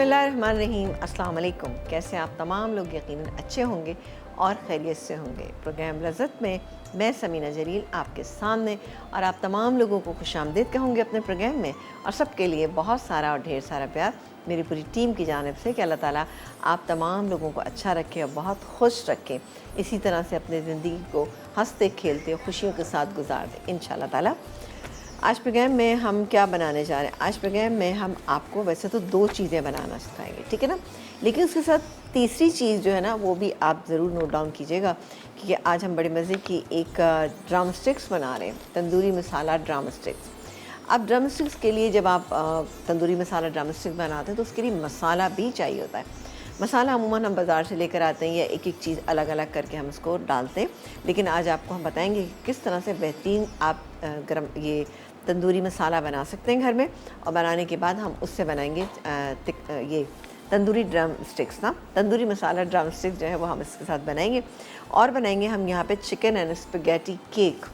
बिस्मिल्लाहिर्रहमानिर्रहीम, अस्सलाम वालेकुम। कैसे आप तमाम लोग यकीनन अच्छे होंगे और खैरियत से होंगे। प्रोग्राम लज़्ज़त में मैं समीना जलील आपके सामने और आप तमाम लोगों को खुशामदीद कहूँगी अपने प्रोग्राम में, और सबके लिए बहुत सारा और ढेर सारा प्यार मेरी पूरी टीम की जानिब से कि अल्लाह ताला आप तमाम लोगों को अच्छा रखे और बहुत खुश रखे। इसी तरह से अपनी ज़िंदगी को हंसते खेलते खुशियों के साथ गुजार दें इंशाअल्लाह ताला। आज प्रोग्राम में हम क्या बनाने जा रहे हैं? आज प्रोग्राम में हम आपको वैसे तो 2 चीज़ें बनाना सिखाएंगे, ठीक है ना, लेकिन उसके साथ तीसरी चीज़ जो है ना वो भी आप ज़रूर नोट डाउन कीजिएगा, क्योंकि आज हम बड़े मज़े की एक ड्रम स्टिक्स बना रहे हैं, तंदूरी मसाला ड्रम स्टिक्स। अब ड्रम स्टिक्स के लिए जब आप तंदूरी मसाला ड्रम स्टिक्स बनाते हैं तो उसके लिए मसाला भी चाहिए होता है। मसाला अमूमन हम बाज़ार से लेकर आते हैं या एक एक चीज़ अलग अलग करके हम इसको डालते हैं, लेकिन आज आपको हम बताएंगे कि किस तरह से बेहतरीन आप गरम ये तंदूरी मसाला बना सकते हैं घर में, और बनाने के बाद हम उससे बनाएंगे ये तंदूरी ड्रम स्टिक्स ना, तंदूरी मसाला ड्रम स्टिक्स जो है वो हम इसके साथ बनाएंगे। और बनाएंगे हम यहाँ पे चिकन एंड स्पैगेटी केक।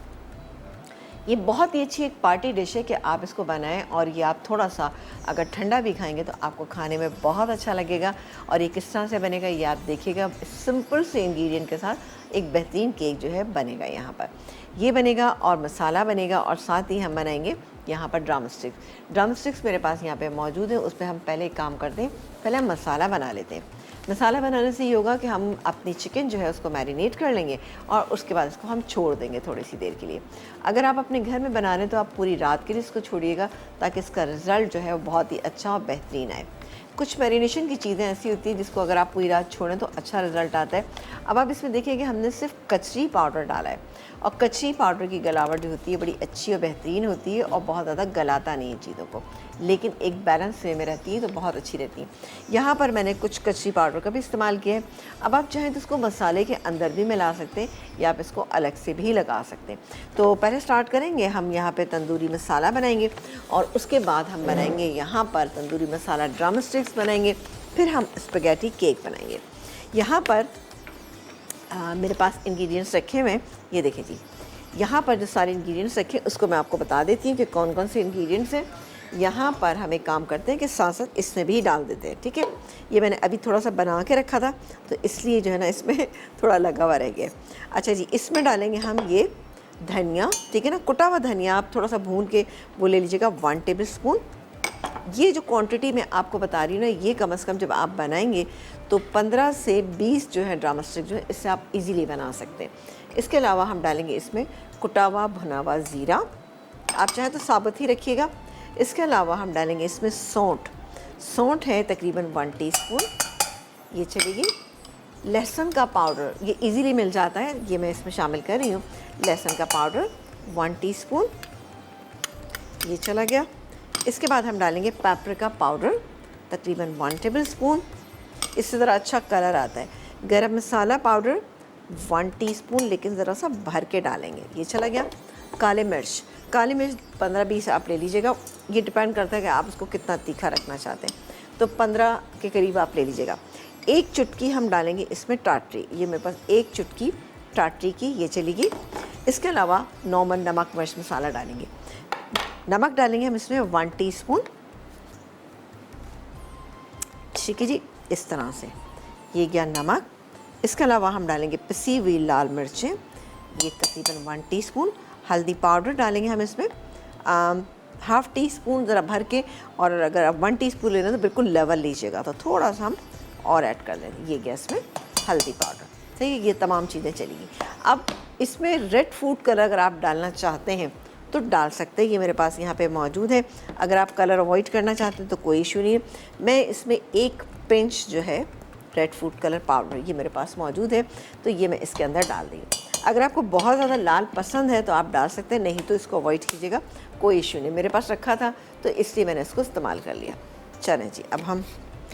ये बहुत ही अच्छी एक पार्टी डिश है कि आप इसको बनाएं, और ये आप थोड़ा सा अगर ठंडा भी खाएंगे तो आपको खाने में बहुत अच्छा लगेगा। और ये किस तरह से बनेगा ये आप देखिएगा, सिंपल से इंग्रेडिएंट के साथ एक बेहतरीन केक जो है बनेगा। यहाँ पर ये बनेगा और मसाला बनेगा, और साथ ही हम बनाएंगे यहाँ पर ड्रम स्टिक्स। ड्रम स्टिक्स मेरे पास यहाँ पे मौजूद है, उस पर हम पहले एक काम करते हैं, पहले हम मसाला बना लेते हैं। मसाला बनाने से ये होगा कि हम अपनी चिकन जो है उसको मैरिनेट कर लेंगे और उसके बाद इसको हम छोड़ देंगे थोड़ी सी देर के लिए। अगर आप अपने घर में बना रहे हैं तो आप पूरी रात के लिए इसको छोड़िएगा, ताकि इसका रिज़ल्ट जो है वो बहुत ही अच्छा और बेहतरीन आए। कुछ मैरिनेशन की चीज़ें ऐसी होती हैं जिसको अगर आप पूरी रात छोड़ें तो अच्छा रिज़ल्ट आता है। अब आप इसमें देखिए कि हमने सिर्फ कचरी पाउडर डाला है, और कचरी पाउडर की गलावट जो होती है बड़ी अच्छी और बेहतरीन होती है, और बहुत ज़्यादा गलाता नहीं है चीज़ों को, लेकिन एक बैलेंस वे में रहती है तो बहुत अच्छी रहती है। यहाँ पर मैंने कुछ कचरी पाउडर का भी इस्तेमाल किया है। अब आप चाहें तो इसको मसाले के अंदर भी मिला सकते हैं, या आप इसको अलग से भी लगा सकते हैं। तो पहले स्टार्ट करेंगे हम यहाँ पे तंदूरी मसाला बनाएंगे, और उसके बाद हम बनाएंगे यहाँ पर तंदूरी मसाला ड्रम स्टिक्स बनाएंगे, फिर हम स्पैगेटी केक बनाएंगे। यहाँ पर मेरे पास इंग्रेडिएंट्स रखे हुए हैं, ये देखें जी। यहाँ पर जो सारे इंग्रेडिएंट्स रखे उसको मैं आपको बता देती हूँ कि कौन कौन से इंग्रेडिएंट्स हैं। यहाँ पर हम एक काम करते हैं कि साथ साथ इसमें भी डाल देते हैं, ठीक है। ये मैंने अभी थोड़ा सा बना के रखा था तो इसलिए जो है ना इसमें थोड़ा लगा हुआ रह गया। अच्छा जी, इसमें डालेंगे हम ये धनिया, ठीक है ना, कुटा हुआ धनिया आप थोड़ा सा भून के वो ले लीजिएगा 1 टेबल स्पून। ये जो क्वांटिटी मैं आपको बता रही हूँ ना, ये कम से कम जब आप बनाएंगे तो 15 से 20 जो है ड्रम स्टिक जो है इससे आप इजीली बना सकते हैं। इसके अलावा हम डालेंगे इसमें कुटा हुआ भुना हुआ ज़ीरा, आप चाहें तो साबुत ही रखिएगा। इसके अलावा हम डालेंगे इसमें सौंठ है तकरीबन 1 टीस्पून, ये चलेगी। लहसुन का पाउडर ये इजीली मिल जाता है, ये मैं इसमें शामिल कर रही हूँ। लहसुन का पाउडर 1 टीस्पून, ये चला गया। इसके बाद हम डालेंगे पेपरिका पाउडर तकरीबन 1 टेबल स्पून, इससे ज़रा अच्छा कलर आता है। गरम मसाला पाउडर 1 टीस्पून, लेकिन ज़रा सा भर के डालेंगे, ये चला गया। काली मिर्च 15-20 आप ले लीजिएगा, ये डिपेंड करता है कि आप उसको कितना तीखा रखना चाहते हैं, तो 15 के करीब आप ले लीजिएगा। 1 चुटकी हम डालेंगे इसमें टाटरी, ये मेरे पास 1 चुटकी टाटरी की ये चलेगी। इसके अलावा नॉर्मल नमक मिर्च मसाला डालेंगे। नमक डालेंगे हम इसमें 1 टीस्पून, ठीक है जी, इस तरह से ये गया नमक। इसके अलावा हम डालेंगे पिसी हुई लाल मिर्चें, ये तकरीबन 1 टीस्पून। हल्दी पाउडर डालेंगे हम इसमें 1/2 टीस्पून ज़रा भर के, और अगर आप 1 टीस्पून लेना तो बिल्कुल लेवल लीजिएगा, तो थोड़ा सा हम और ऐड कर देंगे। ये गैस में हल्दी पाउडर, सही है, ये तमाम चीज़ें चलेगी। अब इसमें रेड फूड कलर अगर आप डालना चाहते हैं तो डाल सकते हैं, ये मेरे पास यहाँ पे मौजूद है। अगर आप कलर अवॉइड करना चाहते हैं तो कोई इशू नहीं है। मैं इसमें 1 पिंच जो है रेड फूड कलर पाउडर ये मेरे पास मौजूद है, तो ये मैं इसके अंदर डाल दी। अगर आपको बहुत ज़्यादा लाल पसंद है तो आप डाल सकते हैं, नहीं तो इसको अवॉइड कीजिएगा, कोई इशू नहीं। मेरे पास रखा था तो इसलिए मैंने इसको इस्तेमाल कर लिया। चलें जी, अब हम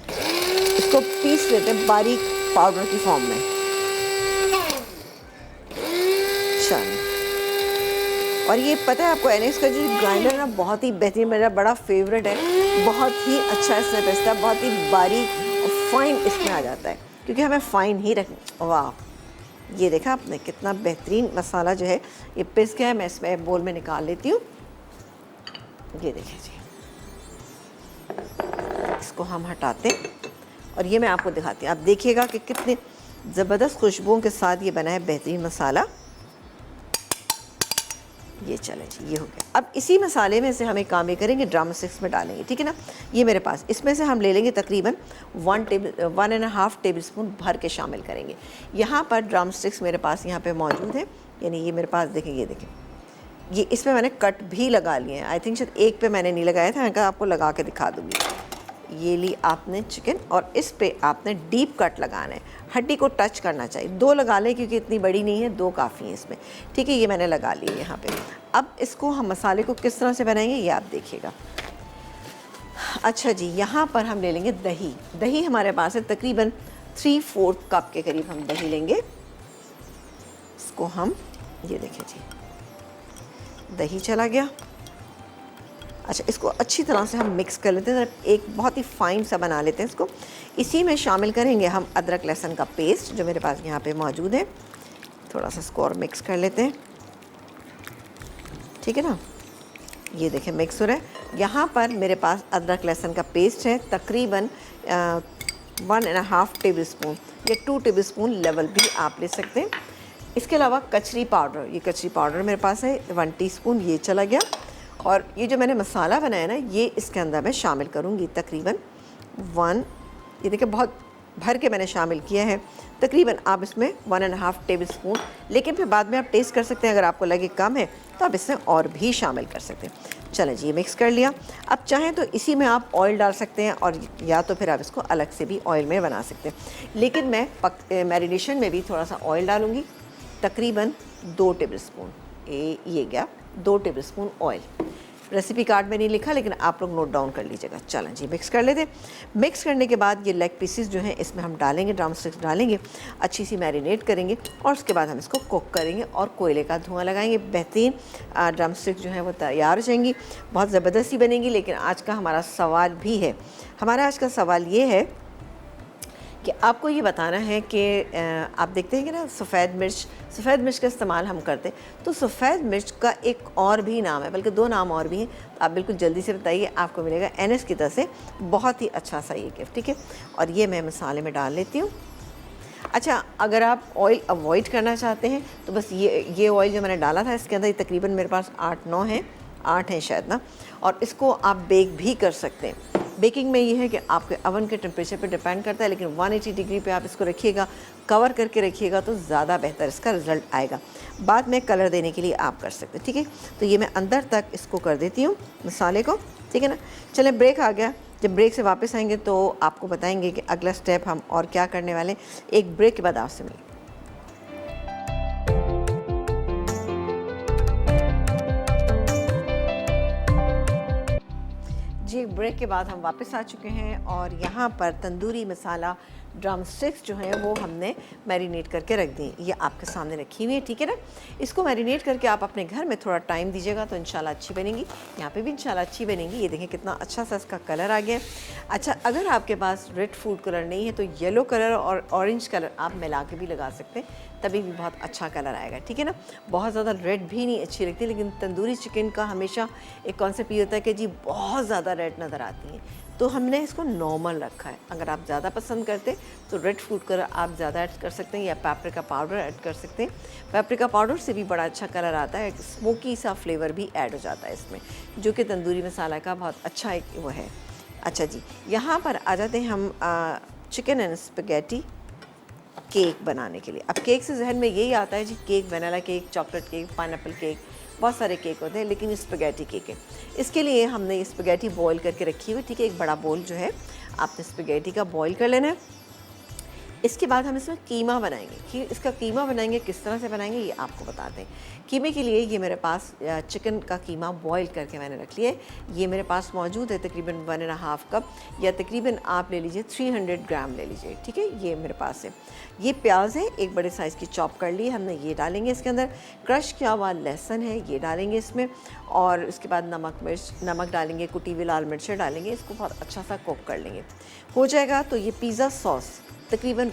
इसको पीस लेते हैं बारीक पाउडर की फॉर्म में। चलें, और ये पता है आपको एनएक्स का जो ग्राइंडर ना बहुत ही बेहतरीन, मेरा बड़ा फेवरेट है, बहुत ही अच्छा इसमें पिसता है, बहुत ही बारीक और फाइन इसमें आ जाता है, क्योंकि हमें फ़ाइन ही रखना। वाह, ये देखा आपने कितना बेहतरीन मसाला जो है ये पिस गया है। मैं इसमें बोल में निकाल लेती हूँ, ये देखिए जी। इसको हम हटाते हैं और ये मैं आपको दिखाती हूँ। आप देखिएगा कि कितने ज़बरदस्त खुशबुओं के साथ ये बना है बेहतरीन मसाला। ये चले जी, ये हो गया। अब इसी मसाले में से हम एक काम ये करेंगे, ड्रम स्टिक्स में डालेंगे, ठीक है ना। ये मेरे पास इसमें से हम ले लेंगे तकरीबन 1.5 टेबल स्पून भर के शामिल करेंगे। यहाँ पर ड्रम स्टिक्स मेरे पास यहाँ पे मौजूद है, यानी ये मेरे पास देखें, ये देखें, ये इसमें मैंने कट भी लगा लिए हैं। आई थिंक शायद एक पे मैंने नहीं लगाया था, मैं कहा आपको लगा के दिखा दूँगी। ये ली आपने चिकन और इस पे आपने डीप कट लगाना है, हड्डी को टच करना चाहिए। 2 लगा लें क्योंकि इतनी बड़ी नहीं है, 2 काफ़ी हैं इसमें, ठीक है। ये मैंने लगा लिए यहाँ पे। अब इसको हम मसाले को किस तरह से बनाएंगे ये आप देखिएगा। अच्छा जी, यहाँ पर हम ले लेंगे दही। दही हमारे पास है तकरीबन 3/4 कप के करीब हम दही लेंगे। इसको हम, ये देखें जी, दही चला गया। अच्छा, इसको अच्छी तरह से हम मिक्स कर लेते हैं, एक बहुत ही फाइन सा बना लेते हैं इसको। इसी में शामिल करेंगे हम अदरक लहसुन का पेस्ट जो मेरे पास यहाँ पे मौजूद है। थोड़ा सा इसको और मिक्स कर लेते हैं, ठीक है ना। ये देखें मिक्स हो रहा है। यहाँ पर मेरे पास अदरक लहसुन का पेस्ट है तकरीबन 1.5 टेबल स्पून या 2 टेबल स्पून लेवल भी आप ले सकते हैं। इसके अलावा कचरी पाउडर, ये कचरी पाउडर मेरे पास है 1 टीस्पून, ये चला गया। और ये जो मैंने मसाला बनाया ना, ये इसके अंदर मैं शामिल करूँगी तकरीबन 1, ये देखिए बहुत भर के मैंने शामिल किया है। तकरीबन आप इसमें 1.5 टेबल स्पून, लेकिन फिर बाद में आप टेस्ट कर सकते हैं, अगर आपको लगे कम है तो आप इसमें और भी शामिल कर सकते हैं। चलें जी, ये मिक्स कर लिया। अब चाहें तो इसी में आप ऑयल डाल सकते हैं और या तो फिर आप इसको अलग से भी ऑयल में बना सकते हैं, लेकिन मैं मैरिनेशन में भी थोड़ा सा ऑयल डालूँगी, तकरीबन 2 टेबल स्पून। ये गया 2 table spoon oil. Recipe card में नहीं लिखा, लेकिन आप लोग नोट डाउन कर लीजिएगा। चलें जी, मिक्स कर लेते। मिक्स करने के बाद ये लेग पीसेस जो हैं इसमें हम डालेंगे, ड्रम स्टिक्स डालेंगे, अच्छी सी मैरिनेट करेंगे और उसके बाद हम इसको कुक करेंगे और कोयले का धुआं लगाएंगे। बेहतरीन ड्रम स्टिक्स जो हैं वो तैयार हो जाएंगी, बहुत ज़बरदस्त ही बनेंगी। लेकिन आज का हमारा सवाल भी है, हमारा आज का सवाल ये है कि आपको ये बताना है कि आप देखते हैं कि ना सफ़ेद मिर्च का इस्तेमाल हम करते हैं, तो सफ़ेद मिर्च का एक और भी नाम है, बल्कि 2 नाम और भी हैं। तो आप बिल्कुल जल्दी से बताइए, आपको मिलेगा NS की तरफ से बहुत ही अच्छा सा ये गिफ्ट, ठीक है। और ये मैं मसाले में डाल लेती हूँ। अच्छा, अगर आप ऑयल अवॉइड करना चाहते हैं तो बस ये ऑयल जो मैंने डाला था इसके अंदर तकरीबन मेरे पास 8-9 हैं, 8 हैं शायद ना, और इसको आप बेक भी कर सकते हैं। बेकिंग में ये है कि आपके अवन के टेम्परेचर पे डिपेंड करता है, लेकिन 180 डिग्री पे आप इसको रखिएगा, कवर करके रखिएगा तो ज़्यादा बेहतर इसका रिज़ल्ट आएगा। बाद में कलर देने के लिए आप कर सकते हैं, ठीक है। तो ये मैं अंदर तक इसको कर देती हूँ मसाले को, ठीक है ना। चलें, ब्रेक आ गया। जब ब्रेक से वापस आएंगे तो आपको बताएंगे कि अगला स्टेप हम और क्या करने वाले हैं। एक ब्रेक के बाद आपसे मिलेंगे। जी, ब्रेक के बाद हम वापस आ चुके हैं और यहाँ पर तंदूरी मसाला ड्रम स्टिक्स जो हैं वो हमने मैरिनेट करके रख दी। ये आपके सामने रखी हुई है, ठीक है ना। इसको मैरिनेट करके आप अपने घर में थोड़ा टाइम दीजिएगा तो इंशाल्लाह अच्छी बनेंगी। यहाँ पे भी इंशाल्लाह अच्छी बनेंगी। ये देखें कितना अच्छा सा इसका कलर आ गया। अच्छा, अगर आपके पास रेड फूड कलर नहीं है तो येलो कलर और ऑरेंज कलर आप मिला के भी लगा सकते हैं, तभी भी बहुत अच्छा कलर आएगा, ठीक है ना। बहुत ज़्यादा रेड भी नहीं अच्छी लगती, लेकिन तंदूरी चिकन का हमेशा एक कॉन्सेप्ट ये होता है कि जी बहुत ज़्यादा रेड नज़र आती है, तो हमने इसको नॉर्मल रखा है। अगर आप ज़्यादा पसंद करते तो रेड फूड कलर आप ज़्यादा ऐड कर सकते हैं या पेपरिका पाउडर ऐड कर सकते हैं। पेपरिका पाउडर से भी बड़ा अच्छा कलर आता है, स्मोकी सा फ्लेवर भी ऐड हो जाता है इसमें, जो कि तंदूरी मसाला का बहुत अच्छा एक वो है। अच्छा जी, यहाँ पर आ जाते हैं हम चिकन एंड स्पैगेटी केक बनाने के लिए। अब केक से जहन में यही आता है जी, cake, vanilla cake, chocolate cake, pineapple cake, बहुत सारे केक होते हैं, लेकिन स्पैगेटी केक है। इसके लिए हमने स्पैगेटी बॉईल करके रखी हुई, ठीक है। एक बड़ा बोल जो है आपने स्पैगेटी का बॉईल कर लेना है। इसके बाद हम इसमें कीमा बनाएंगे। कि इसका कीमा बनाएंगे, किस तरह से बनाएंगे ये आपको बताते हैं। कीमे के लिए ये मेरे पास चिकन का कीमा बॉईल करके मैंने रख लिया है। ये मेरे पास मौजूद है तकरीबन 1.5 कप या तकरीबन आप ले लीजिए 300 ग्राम ले लीजिए, ठीक है। ये मेरे पास है। ये प्याज है, एक बड़े साइज़ की चॉप कर ली हमने, ये डालेंगे इसके अंदर। क्रश किया हुआ लहसुन है, ये डालेंगे इसमें। और उसके बाद नमक डालेंगे, कुटी हुई लाल मिर्चें डालेंगे। इसको बहुत अच्छा सा कुक कर लेंगे। हो जाएगा तो ये पिज़्ज़ा सॉस तकरीबन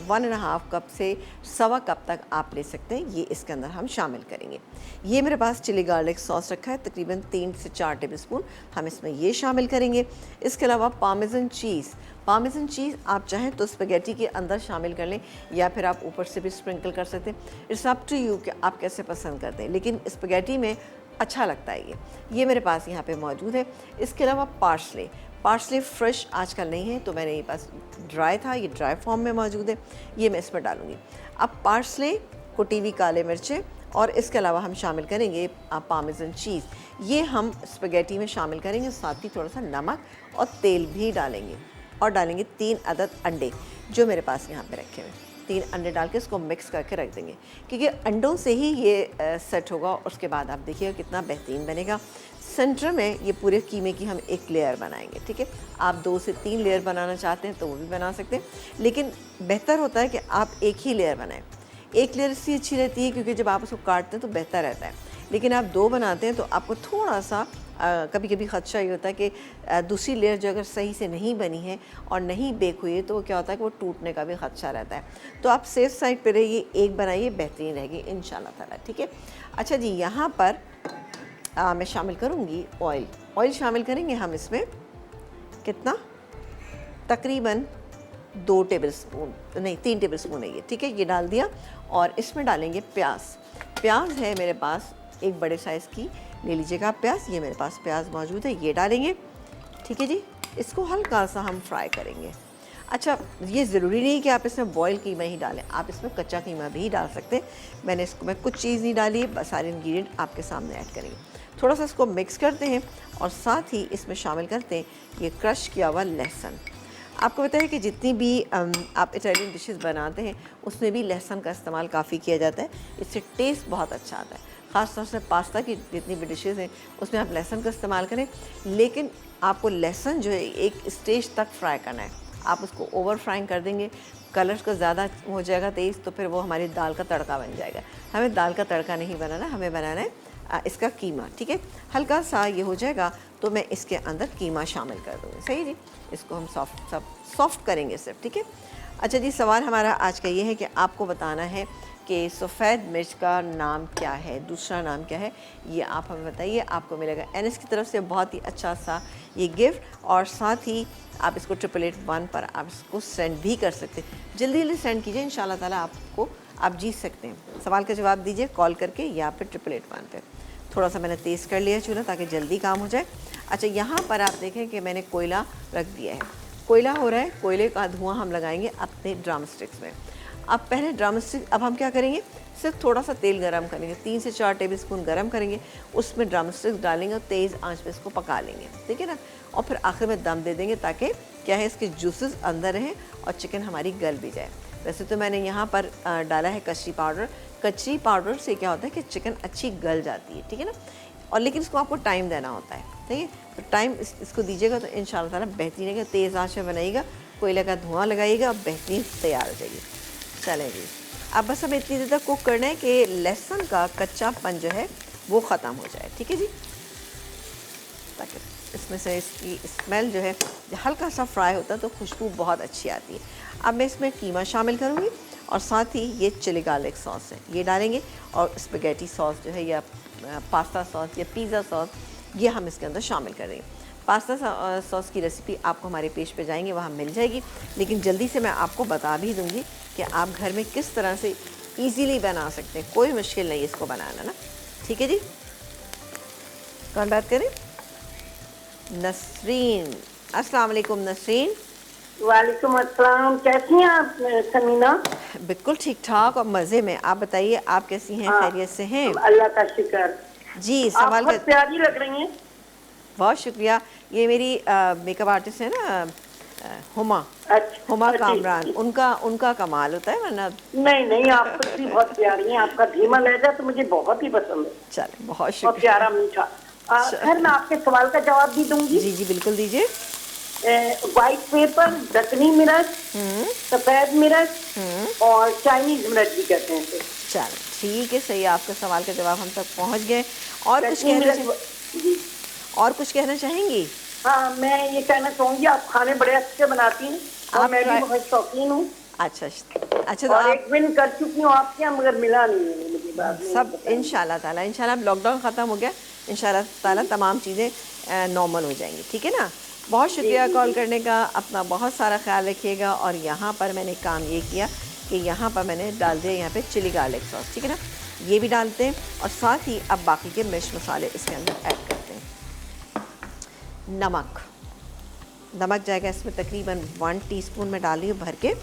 1.5 कप से सवा कप तक आप ले सकते हैं, ये इसके अंदर हम शामिल करेंगे। ये मेरे पास चिली गार्लिक सॉस रखा है, तकरीबन 3 से 4 टेबलस्पून हम इसमें ये शामिल करेंगे। इसके अलावा पार्मेसन चीज़ आप चाहें तो स्पैगेटी के अंदर शामिल कर लें या फिर आप ऊपर से भी स्प्रिंकल कर सकते हैं। इट्स अप टू यू कि आप कैसे पसंद करते हैं, लेकिन स्पैगेटी में अच्छा लगता है ये मेरे पास यहाँ पे मौजूद है। इसके अलावा पार्सले फ्रेश आजकल नहीं है, तो मैंने ये पास ड्राई था, ये ड्राई फॉर्म में मौजूद है, ये मैं इसमें डालूँगी। अब पार्सले, कुटी हुई काले मिर्चें और इसके अलावा हम शामिल करेंगे पार्मेसन चीज़, ये हम स्पैगेटी में शामिल करेंगे। साथ ही थोड़ा सा नमक और तेल भी डालेंगे और डालेंगे 3 अदद अंडे जो मेरे पास यहाँ पे रखे हुए हैं। 3 अंडे डाल के इसको मिक्स करके रख देंगे, क्योंकि अंडों से ही ये सेट होगा। और उसके बाद आप देखिएगा कितना बेहतरीन बनेगा। सेंटर में ये पूरे कीमे की हम एक लेयर बनाएंगे, ठीक है। आप 2 से 3 लेयर बनाना चाहते हैं तो वो भी बना सकते हैं, लेकिन बेहतर होता है कि आप एक ही लेयर बनाएं। एक लेयर इसलिए अच्छी रहती है क्योंकि जब आप उसको काटते हैं तो बेहतर रहता है, लेकिन आप 2 बनाते हैं तो आपको थोड़ा सा कभी कभी ख़दशा ये होता है कि दूसरी लेयर जो अगर सही से नहीं बनी है और नहीं बेक हुई है तो क्या होता है कि वो टूटने का भी ख़दशा रहता है। तो आप सेफ साइड पे रहिए, एक बनाइए, बेहतरीन रहेगी इंशाल्लाह ताला, ठीक है। अच्छा जी, यहाँ पर मैं शामिल करूँगी ऑयल शामिल करेंगे हम इसमें। कितना? तकरीबन 2 टेबलस्पून, नहीं 3 टेबलस्पून है ये, ठीक है। ये डाल दिया और इसमें डालेंगे प्याज है मेरे पास एक बड़े साइज़ की, ले लीजिएगा आप प्याज। ये मेरे पास प्याज मौजूद है, ये डालेंगे, ठीक है जी। इसको हल्का सा हम फ्राई करेंगे। अच्छा, ये ज़रूरी नहीं कि आप इसमें बॉयल कीमा ही डालें, आप इसमें कच्चा कीमा भी डाल सकते हैं। मैं कुछ चीज़ नहीं डाली है, बस सारे इंग्रेडिएंट आपके सामने ऐड करेंगे। थोड़ा सा इसको मिक्स करते हैं और साथ ही इसमें शामिल करते हैं ये क्रश किया हुआ लहसुन। आपको पता है कि जितनी भी आप इटालियन डिशेस बनाते हैं उसमें भी लहसुन का इस्तेमाल काफ़ी किया जाता है, इससे टेस्ट बहुत अच्छा आता है। ख़ास तौर से पास्ता की जितनी भी डिशेज़ हैं उसमें आप लहसुन का इस्तेमाल करें, लेकिन आपको लहसुन जो है एक स्टेज तक फ्राई करना है। आप उसको ओवर फ्राइंग कर देंगे, कलर का ज़्यादा हो जाएगा तेज़, तो फिर वो हमारी दाल का तड़का बन जाएगा। हमें दाल का तड़का नहीं बनाना, हमें बनाना है इसका कीमा, ठीक है। हल्का सा ये हो जाएगा तो मैं इसके अंदर कीमा शामिल कर दूँगी, सही जी। इसको हम सॉफ्ट करेंगे सिर्फ, ठीक है। अच्छा जी, सवाल हमारा आज का ये है कि आपको बताना है कि सफ़ेद मिर्च का नाम क्या है, दूसरा नाम क्या है, ये आप हमें बताइए। आपको मिलेगा एनएस की तरफ से बहुत ही अच्छा सा ये गिफ्ट, और साथ ही आप इसको 888 पर आप इसको सेंड भी कर सकते हैं। जल्दी जल्दी सेंड कीजिए, इंशाल्लाह ताला आप जीत सकते हैं। सवाल का जवाब दीजिए कॉल करके या फिर 888 पर। थोड़ा सा मैंने तेज़ कर लिया चूल्हा ताकि जल्दी काम हो जाए। अच्छा, यहाँ पर आप देखें कि मैंने कोयला रख दिया है, कोयला हो रहा है। कोयले का धुआं हम लगाएंगे अपने ड्रम स्टिक्स में। अब पहले ड्रम स्टिक, अब हम क्या करेंगे, सिर्फ थोड़ा सा तेल गरम करेंगे, 3 से 4 टेबलस्पून गरम करेंगे, उसमें ड्रम स्टिक्स डालेंगे और तेज़ आंच पे इसको पका लेंगे, ठीक है ना। और फिर आखिर में दम दे देंगे ताकि क्या है, इसके जूसेस अंदर रहें और चिकन हमारी गल भी जाए। वैसे तो मैंने यहाँ पर डाला है कचरी पाउडर। कचरी पाउडर से क्या होता है कि चिकन अच्छी गल जाती है, ठीक है ना। और लेकिन इसको आपको टाइम देना होता है, ठीक है। तो टाइम इसको दीजिएगा तो इंशाल्लाह ताला बेहतरीन है। तेज़ आंच में बनाइएगा, कोयले का धुआं लगाइएगा और बेहतरीन तैयार हो जाएगी। चलें जी, अब बस हमें इतनी देर तक कुक करना है कि लहसुन का कच्चापन जो है वो ख़त्म हो जाए, ठीक है जी, ताकि इसमें से इसकी स्मेल जो है हल्का सा फ्राई होता है तो खुशबू बहुत अच्छी आती है। अब मैं इसमें कीमा शामिल करूँगी और साथ ही ये चिली गार्लिक सॉस है ये डालेंगे, और स्पैगेटी सॉस जो है या पास्ता सॉस या पिज़्ज़ा सॉस ये हम इसके अंदर शामिल करेंगे। पास्ता सॉस की रेसिपी आपको हमारे पेज पे जाएंगे वहाँ मिल जाएगी, लेकिन जल्दी से मैं आपको बता भी दूँगी कि आप घर में किस तरह से इजीली बना सकते हैं। कोई मुश्किल नहीं है इसको बनाना ना, ठीक है जी। कौन बात करें? नसरीन, अस्सलाम वालेकुम नसरीन। वालेकुम अस्सलाम, कैसी हैं आप समीना? बिल्कुल ठीक ठाक और मज़े में। आप बताइए आप कैसी हैं? खैरियत से हैं? अल्लाह का शुक्र जी, आप सवाल बहुत प्यारी लग रही हैं। बहुत शुक्रिया। ये मेरी मेकअप आर्टिस्ट है ना हुमा, अच्छा, हुमा कामरान, उनका कमाल होता है, वरना नहीं नहीं, आप खुद भी बहुत प्यारी हैं। आपका धीमा लहजा तो मुझे बहुत ही पसंद है। चले, बहुत और शुक्रिया। प्यारा मीठा। खैर, मैं आपके सवाल का जवाब भी दूंगी। जी जी बिल्कुल दीजिए। व्हाइट पेपर, दक्षिणी मिर्च, सफेद मिर्च और चाइनीज मिर्च भी कहते हैं इसे। चलो ठीक है, सही, आपके सवाल का जवाब हम तक पहुंच गए। और कुछ कहना चाहेंगी? हाँ, मैं ये कहना चाहूंगी आप खाने बड़े अच्छे बनाती हैं। और आप मैं भी ट्राई। बहुत शौकीन हूँ अच्छा अच्छा, तो और आप एक विन कर चुकी हूँ आपके यहाँ, मगर मिला नहीं है मुझे, बाद में सब बताएंगे। इंशाल्लाह ताला, इंशाल्लाह अब लॉकडाउन ख़त्म हो गया, इंशाल्लाह ताला तमाम चीज़ें नॉर्मल हो जाएंगी, ठीक है ना। बहुत जी शुक्रिया जी कॉल जी। करने का, अपना बहुत सारा ख्याल रखिएगा। और यहाँ पर मैंने काम ये किया कि यहाँ पर मैंने डाल दिया यहाँ पे चिली गार्लिक सॉस, ठीक है ना, ये भी डालते हैं। और साथ ही अब बाकी के मिर्च मसाले इसके अंदर ऐड करते हैं। नमक जाएगा इसमें तकरीबन 1 टीस्पून में डाली हूँ भर के।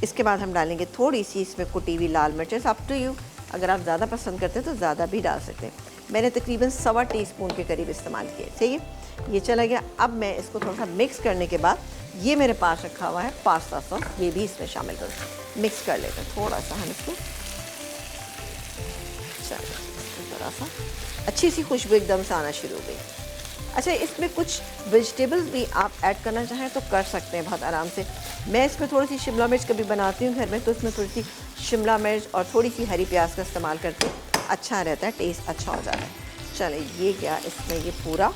इसके बाद हम डालेंगे थोड़ी सी इसमें कुटी हुई लाल मिर्चें, अप टू यू, अगर आप ज़्यादा पसंद करते हैं तो ज़्यादा भी डाल सकते हैं। मैंने तकरीबन 1.25 टीस्पून के करीब इस्तेमाल किए, सही है। ये चला गया। अब मैं इसको थोड़ा सा मिक्स करने के बाद ये मेरे पास रखा हुआ है पास्ता सॉस, ये भी इसमें शामिल करूँ। मिक्स कर लेते हैं थोड़ा सा हम इसको, चलो ज़रा सा अच्छी सी खुशबू एकदम से आना शुरू हो गई। अच्छा, इसमें कुछ वेजिटेबल्स भी आप ऐड करना चाहें तो कर सकते हैं बहुत आराम से। मैं इसमें थोड़ी सी शिमला मिर्च कभी बनाती हूँ घर में, तो इसमें थोड़ी सी शिमला मिर्च और थोड़ी सी हरी प्याज का इस्तेमाल करती हूँ, अच्छा रहता है, टेस्ट अच्छा हो जाता है। चले, ये क्या इसमें ये पूरा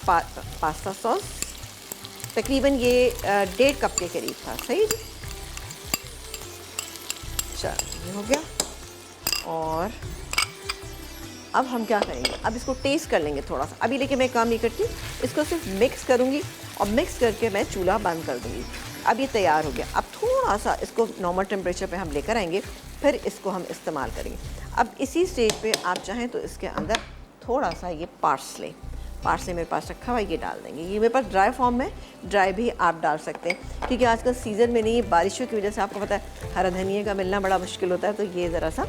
पास्ता सॉस तकरीबन ये 1.5 कप के करीब था, सही जी। चलो ये हो गया। और अब हम क्या करेंगे, अब इसको टेस्ट कर लेंगे थोड़ा सा। अभी लेकिन मैं काम नहीं करती, इसको सिर्फ मिक्स करूँगी और मिक्स करके मैं चूल्हा बंद कर दूँगी। अब ये तैयार हो गया। अब थोड़ा सा इसको नॉर्मल टेम्परेचर पे हम लेकर आएंगे, फिर इसको हम इस्तेमाल करेंगे। अब इसी स्टेज पे आप चाहें तो इसके अंदर थोड़ा सा ये पार्सले मेरे पास रखा हुआ है, ये डाल देंगे। ये मेरे पास ड्राई फॉर्म में, ड्राई भी आप डाल सकते हैं, क्योंकि आजकल सीज़न में नहीं, बारिशों की वजह से आपको पता है हरा धनिया का मिलना बड़ा मुश्किल होता है, तो ये ज़रा सा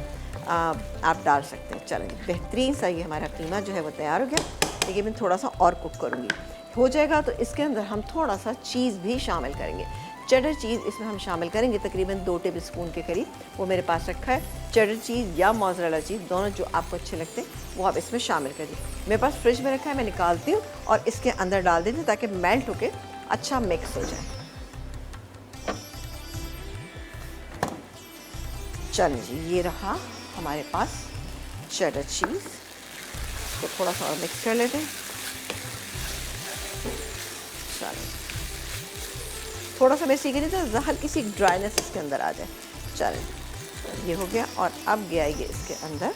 आप डाल सकते हैं। चलें, बेहतरीन सा ये हमारा कीमा जो है वो तैयार हो गया। लेकिन मैं थोड़ा सा और कुक करूँगी, हो जाएगा तो इसके अंदर हम थोड़ा सा चीज़ भी शामिल करेंगे। चेडर चीज़ इसमें हम शामिल करेंगे तकरीबन 2 टेबल स्पून के करीब, वो मेरे पास रखा है। चेडर चीज़ या मोज़रेला चीज़, दोनों जो आपको अच्छे लगते हैं वो आप इसमें शामिल करिए। मेरे पास फ्रिज में रखा है, मैं निकालती हूँ और इसके अंदर डाल देती हूँ ताकि मेल्ट होके अच्छा मिक्स हो जाए। चलिए जी, ये रहा हमारे पास चेडर चीज़। इसको थोड़ा सा और मिक्स कर लेते हैं। चलिए, थोड़ा सा मैं सीख रही थी, हल्की सी ड्राइनेस इसके अंदर आ जाए। चलें, ये हो गया। और अब गया ये इसके अंदर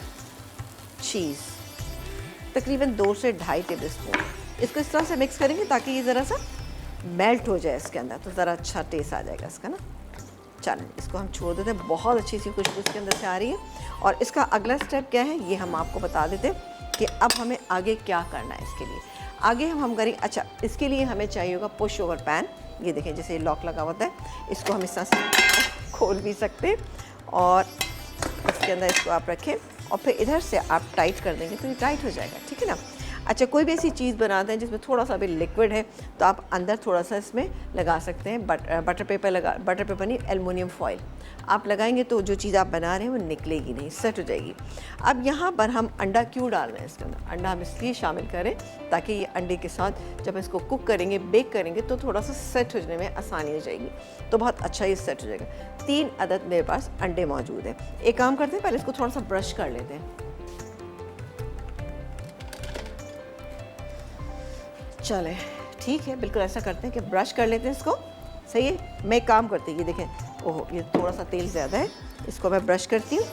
चीज़, तकरीबन 2 से 2.5 टेबल स्पून। इसको इस तरह से मिक्स करेंगे ताकि ये ज़रा सा मेल्ट हो जाए इसके अंदर, तो ज़रा अच्छा टेस्ट आ जाएगा इसका ना। चलें, इसको हम छोड़ देते हैं। बहुत अच्छी सी खुशबू इसके अंदर से आ रही है। और इसका अगला स्टेप क्या है ये हम आपको बता देते हैं कि अब हमें आगे क्या करना है। इसके लिए आगे हम करेंगे, अच्छा इसके लिए हमें चाहिए होगा पुश ओवर पैन। ये देखें जैसे लॉक लगा होता है, इसको हम इस तरह से खोल भी सकते हैं और इसके अंदर इसको आप रखें और फिर इधर से आप टाइट कर देंगे तो ये टाइट हो जाएगा, ठीक है ना। अच्छा, कोई भी ऐसी चीज़ बनाते हैं जिसमें थोड़ा सा भी लिक्विड है तो आप अंदर थोड़ा सा इसमें लगा सकते हैं। बटर पेपर नहीं, एलुमिनियम फॉइल आप लगाएंगे तो जो चीज़ आप बना रहे हैं वो निकलेगी नहीं, सेट हो जाएगी। अब यहाँ पर हम अंडा क्यों डाल रहे हैं इसके अंदर, अंडा हम इसलिए शामिल करें ताकि ये अंडे के साथ जब इसको कुक करेंगे, बेक करेंगे तो थोड़ा सा सेट होने में आसानी हो जाएगी, तो बहुत अच्छा ये सेट हो जाएगा। 3 अदद मेरे पास अंडे मौजूद हैं। एक काम करते हैं, पहले इसको थोड़ा सा ब्रश कर लेते हैं। चलें, ठीक है, बिल्कुल ऐसा करते हैं कि ब्रश कर लेते हैं इसको, सही है। मैं एक काम करती हूँ, ये देखें, ओह ये थोड़ा सा तेल ज़्यादा है, इसको मैं ब्रश करती हूँ।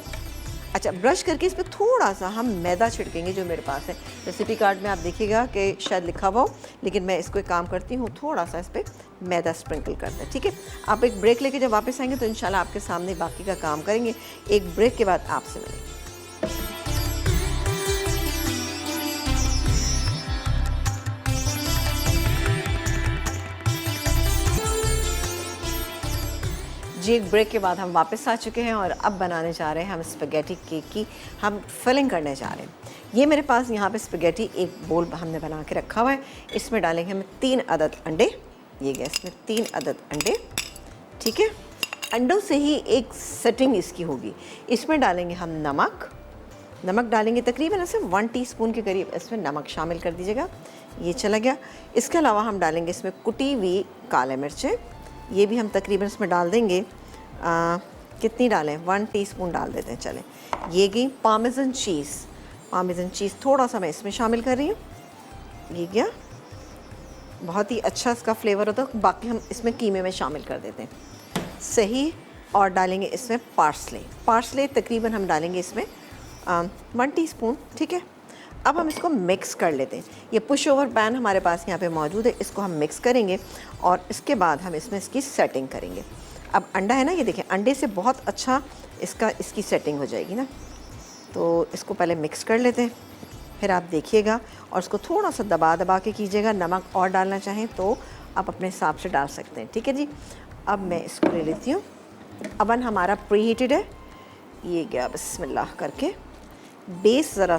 अच्छा, ब्रश करके इस पर थोड़ा सा हम मैदा छिड़केंगे जो मेरे पास है। रेसिपी कार्ड में आप देखिएगा कि शायद लिखा हुआ हो, लेकिन मैं इसको एक काम करती हूँ, थोड़ा सा इस पर मैदा स्प्रिंकल करते हैं, ठीक है। आप एक ब्रेक लेके जब वापस आएंगे तो इंशाल्लाह आपके सामने बाकी का काम करेंगे। एक ब्रेक के बाद आपसे मिलेंगे। जी, एक ब्रेक के बाद हम वापस आ चुके हैं और अब बनाने जा रहे हैं हम स्पेगेटी केक की हम फिलिंग करने जा रहे हैं। ये मेरे पास यहाँ पे स्पेगेटी एक बोल हमने बना के रखा हुआ है। इसमें डालेंगे हम 3 अदद अंडे, ये गया इसमें 3 अदद अंडे, ठीक है। अंडों से ही एक सेटिंग इसकी होगी। इसमें डालेंगे हम नमक डालेंगे तकरीबन ऐसे 1 टीस्पून के करीब इसमें नमक शामिल कर दीजिएगा। ये चला गया। इसके अलावा हम डालेंगे इसमें कुटी हुई काले मिर्चें, ये भी हम तकरीबन इसमें डाल देंगे। कितनी डालें, 1 टीस्पून डाल देते हैं। चलें, ये गई पार्मेसन चीज़ थोड़ा सा मैं इसमें शामिल कर रही हूँ, ये गया। बहुत ही अच्छा इसका फ्लेवर होता है। बाकी हम इसमें कीमे में शामिल कर देते हैं, सही। और डालेंगे इसमें पार्सले तकरीबन हम डालेंगे इसमें 1 टीस्पून, ठीक है। अब हम इसको मिक्स कर लेते हैं। ये पुश ओवर पैन हमारे पास यहाँ पे मौजूद है, इसको हम मिक्स करेंगे और इसके बाद हम इसमें इसकी सेटिंग करेंगे। अब अंडा है ना, ये देखें, अंडे से बहुत अच्छा इसकी सेटिंग हो जाएगी ना। तो इसको पहले मिक्स कर लेते हैं, फिर आप देखिएगा और इसको थोड़ा सा दबा के कीजिएगा। नमक और डालना चाहें तो आप अपने हिसाब से डाल सकते हैं, ठीक है जी। अब मैं इसको ले लेती हूँ। अवन हमारा प्री हीटेड है, ये गया बिस्मिल्लाह करके। बेस ज़रा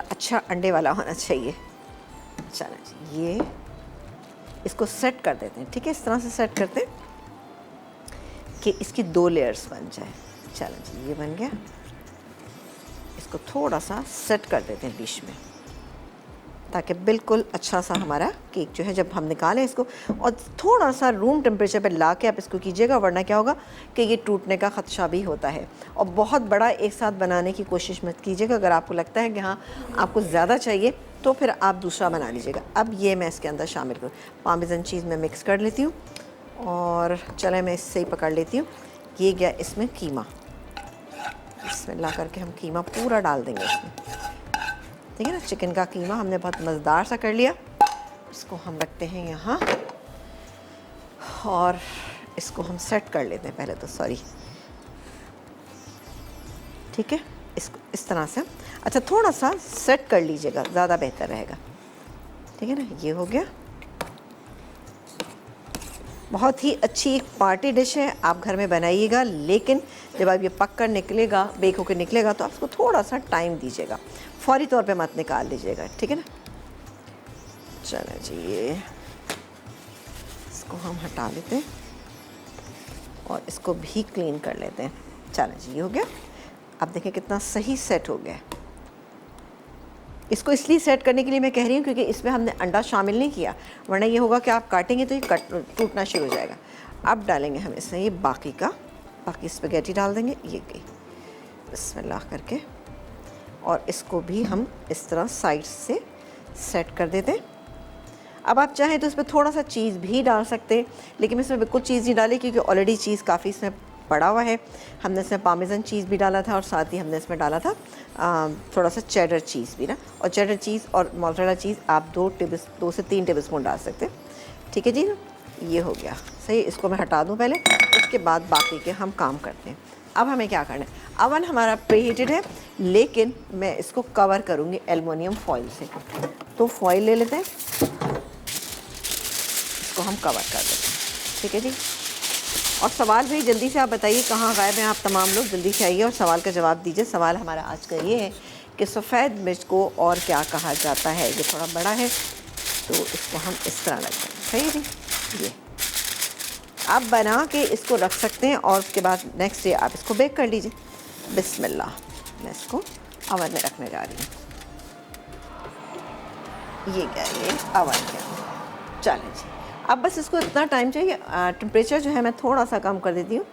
अच्छा अंडे वाला होना चाहिए। चलो जी, ये इसको सेट कर देते हैं, ठीक है। इस तरह से सेट करते हैं कि इसकी 2 लेयर्स बन जाए। चलो जी, ये बन गया। इसको थोड़ा सा सेट कर देते हैं डिश में, ताकि बिल्कुल अच्छा सा हमारा केक जो है, जब हम निकालें इसको, और थोड़ा सा रूम टेम्परेचर पे ला के आप इसको कीजिएगा, वरना क्या होगा कि ये टूटने का ख़दशा भी होता है। और बहुत बड़ा एक साथ बनाने की कोशिश मत कीजिएगा। अगर आपको लगता है कि हाँ आपको ज़्यादा चाहिए तो फिर आप दूसरा बना लीजिएगा। अब ये मैं इसके अंदर शामिल करूँ, पार्मेसन चीज़ में मिक्स कर लेती हूँ और चले मैं इससे ही पकड़ लेती हूँ। ये गया इसमें कीमा, बिस्मिल्लाह करके हम कीमा पूरा डाल देंगे इसमें, ठीक है ना। चिकन का कीमा हमने बहुत मज़ेदार सा कर लिया। इसको हम रखते हैं यहाँ और इसको हम सेट कर लेते हैं पहले तो, सॉरी, ठीक है। इसको इस तरह से अच्छा थोड़ा सा सेट कर लीजिएगा, ज़्यादा बेहतर रहेगा, ठीक है ना। ये हो गया। बहुत ही अच्छी एक पार्टी डिश है, आप घर में बनाइएगा। लेकिन जब आप ये पक कर निकलेगा, बेक होकर निकलेगा, तो आप इसको थोड़ा सा टाइम दीजिएगा, फौरी तौर पे मत निकाल लीजिएगा, ठीक है ना। चलो जी, ये इसको हम हटा लेते हैं और इसको भी क्लीन कर लेते हैं। चलो जी, ये हो गया। अब देखें कितना सही सेट हो गया। इसको इसलिए सेट करने के लिए मैं कह रही हूँ क्योंकि इसमें हमने अंडा शामिल नहीं किया, वरना ये होगा कि आप काटेंगे तो ये टूटना शुरू हो जाएगा। अब डालेंगे हम इसमें ये बाकी स्पैगेटी डाल देंगे, ये गई बिस्मिल्लाह करके, और इसको भी हम इस तरह साइड से सेट कर देते हैं। अब आप चाहें तो इसमें थोड़ा सा चीज़ भी डाल सकते हैं, लेकिन इसमें बिल्कुल चीज़ नहीं डाली क्योंकि ऑलरेडी चीज़ काफ़ी इसमें पड़ा हुआ है। हमने इसमें पार्मेसन चीज़ भी डाला था और साथ ही हमने इसमें डाला था थोड़ा सा चेडर चीज़ भी ना। और चेडर चीज़ और मोज़रेला चीज़ आप 2 से 3 टेबलस्पून डाल सकते हैं, ठीक है जी ना। ये हो गया सही। इसको मैं हटा दूँ पहले, उसके बाद बाकी के हम काम करते हैं। अब हमें क्या करना है, अवन हमारा प्री हीटेड है, लेकिन मैं इसको कवर करूँगी एलुमिनियम फॉइल से। तो फॉइल ले लेते हैं, इसको हम कवर कर देते हैं, ठीक है जी। और सवाल भी जल्दी से आप बताइए, कहाँ गायब हैं आप तमाम लोग, जल्दी से आइए और सवाल का जवाब दीजिए। सवाल हमारा आज का ये है कि सफ़ेद मिर्च को और क्या कहा जाता है। ये थोड़ा बड़ा है तो इसको हम इस तरह रखते हैं, सही है जी। ये आप बना के इसको रख सकते हैं और उसके बाद नेक्स्ट डे आप इसको बेक कर लीजिए। बिस्मिल्लाह, मैं इसको अवन में रखने जा रही हूँ। ये क्या, ये अवन के अंदर। चलें जी, अब बस इसको इतना टाइम चाहिए। टेम्परेचर जो है मैं थोड़ा सा कम कर देती हूँ,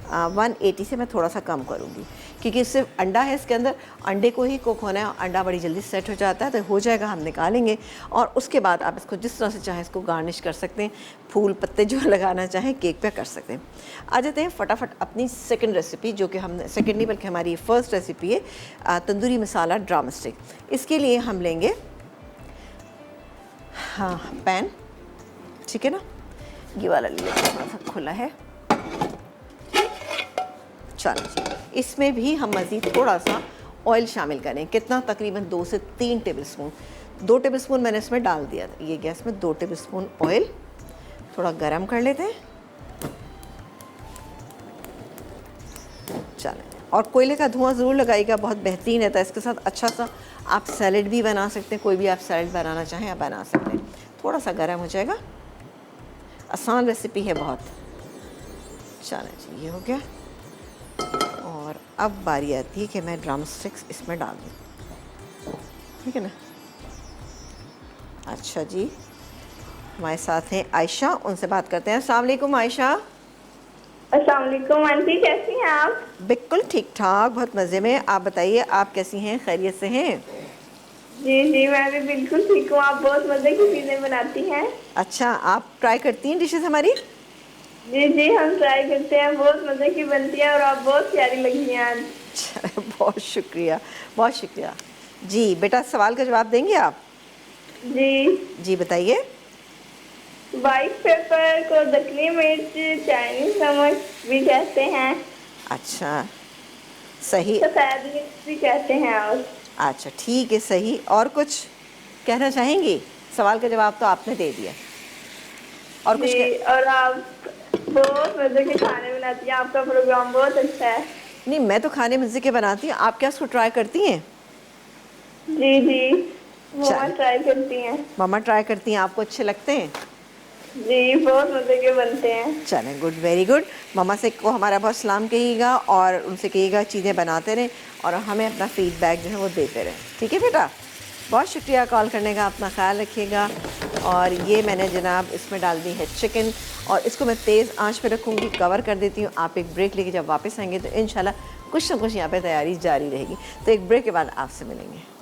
180 से मैं थोड़ा सा कम करूँगी क्योंकि सिर्फ अंडा है इसके अंदर, अंडे को ही कुक होना है। अंडा बड़ी जल्दी सेट हो जाता है, तो हो जाएगा, हम निकालेंगे और उसके बाद आप इसको जिस तरह से चाहें इसको गार्निश कर सकते हैं। फूल पत्ते जो लगाना चाहें केक पे कर सकते हैं। आ जाते हैं फटाफट अपनी सेकंड रेसिपी, जो कि हमने सेकंड नहीं बल्कि हमारी फर्स्ट रेसिपी है, तंदूरी मसाला ड्रम स्टिक। इसके लिए हम लेंगे पैन, ठीक है ना। ये वाला ले लेते हैं, थोड़ा सा खुला है। चलो जी, इसमें भी हम मज़ीद थोड़ा सा ऑयल शामिल करें। कितना, तकरीबन 2 से 3 टेबलस्पून। 2 टेबलस्पून मैंने इसमें डाल दिया था। ये गैस में 2 टेबलस्पून ऑयल थोड़ा गरम कर लेते हैं। चलें, और कोयले का धुआं ज़रूर लगाइएगा, बहुत बेहतरीन रहता है। इसके साथ अच्छा सा आप सैलेड भी बना सकते हैं, कोई भी आप सैलेड बनाना चाहें आप बना सकते हैं। थोड़ा सा गर्म हो जाएगा, आसान रेसिपी है बहुत। चलें जी, ये हो गया। और अब बारी आती है कि मैं ड्रम स्टिक्स इसमें डाल दूँ, ठीक है ना। अच्छा जी, हमारे साथ हैं आयशा, उनसे बात करते हैं। अस्सलाम वालेकुम आयशा। अस्सलाम वालेकुम आंटी, कैसी हैं आप? बिल्कुल ठीक ठाक, बहुत मज़े में। आप बताइए, आप कैसी हैं, खैरियत से हैं? जी जी, मैं भी बिल्कुल ठीक हूँ। आप बहुत मजे की चीजें बनाती हैं। अच्छा, आप ट्राई करती हैं डिशेस हमारी? जी जी, हम ट्राई करते हैं, बहुत मजे की बनती है और आप बहुत प्यारी लगी हैं आज। चलो, बहुत शुक्रिया, बहुत शुक्रिया। जी बेटा, सवाल का जवाब देंगे आप? जी। जी बताइए। व्हाइट पेपर को दक्षिणी मिर्च, चाइनीज नमक भी कहते हैं। अच्छा, सही। सफेद मिर्च भी कहते हैं। और अच्छा ठीक है, सही। और कुछ कहना चाहेंगी? सवाल का जवाब तो आपने दे दिया। और कुछ जी, और आप बहुत मजे के खाने बनाती हैं, आपका प्रोग्राम बहुत अच्छा है। नहीं, मैं तो खाने मज़े के बनाती हूँ। आप क्या इसको ट्राई करती हैं? जी जी, मम्मा चल, ट्राई करती हैं। मम्मा ट्राई करती हैं, आपको अच्छे लगते हैं? जी, बहुत मजे के बनते हैं। चलें, गुड, वेरी गुड। मम्मा से को हमारा बहुत सलाम कहिएगा और उनसे कहिएगा चीज़ें बनाते रहें और हमें अपना फ़ीडबैक जो है वो देते रहें। ठीक है बेटा? बहुत शुक्रिया कॉल करने का, अपना ख्याल रखिएगा। और ये मैंने जनाब इसमें डाल दी है चिकन और इसको मैं तेज़ आंच पे रखूँगी, कवर कर देती हूँ। आप एक ब्रेक लेके जब वापस आएंगे तो इंशाल्लाह कुछ ना कुछ यहाँ पे तैयारी जारी रहेगी। तो एक ब्रेक के बाद आपसे मिलेंगे।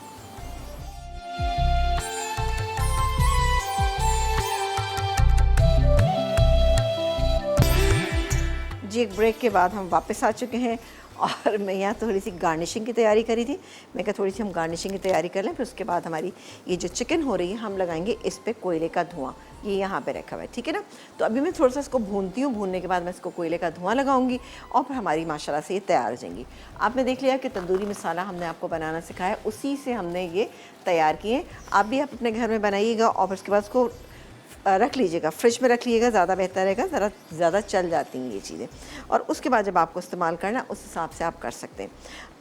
जी, एक ब्रेक के बाद हम वापस आ चुके हैं और मैं यहाँ थोड़ी सी गार्निशिंग की तैयारी करी थी। मैं कहा थोड़ी सी हम गार्निशिंग की तैयारी कर लें, फिर उसके बाद हमारी ये जो चिकन हो रही है हम लगाएंगे इस पे कोयले का धुआं। ये यहाँ पे रखा हुआ है, ठीक है ना? तो अभी मैं थोड़ा सा इसको भूनती हूँ, भूनने के बाद मैं इसको कोयले का धुआं लगाऊंगी और फिर हमारी माशाल्लाह से ये तैयार हो जाएंगी। आपने देख लिया कि तंदूरी मसाला हमने आपको बनाना सिखाया, उसी से हमने ये तैयार किए। आप भी आप अपने घर में बनाइएगा और फिर उसके बाद उसको रख लीजिएगा, फ्रिज में रख लीजिएगा, ज़्यादा बेहतर रहेगा, ज़रा ज़्यादा चल जाती हैं ये चीज़ें। और उसके बाद जब आपको इस्तेमाल करना उस हिसाब से आप कर सकते हैं।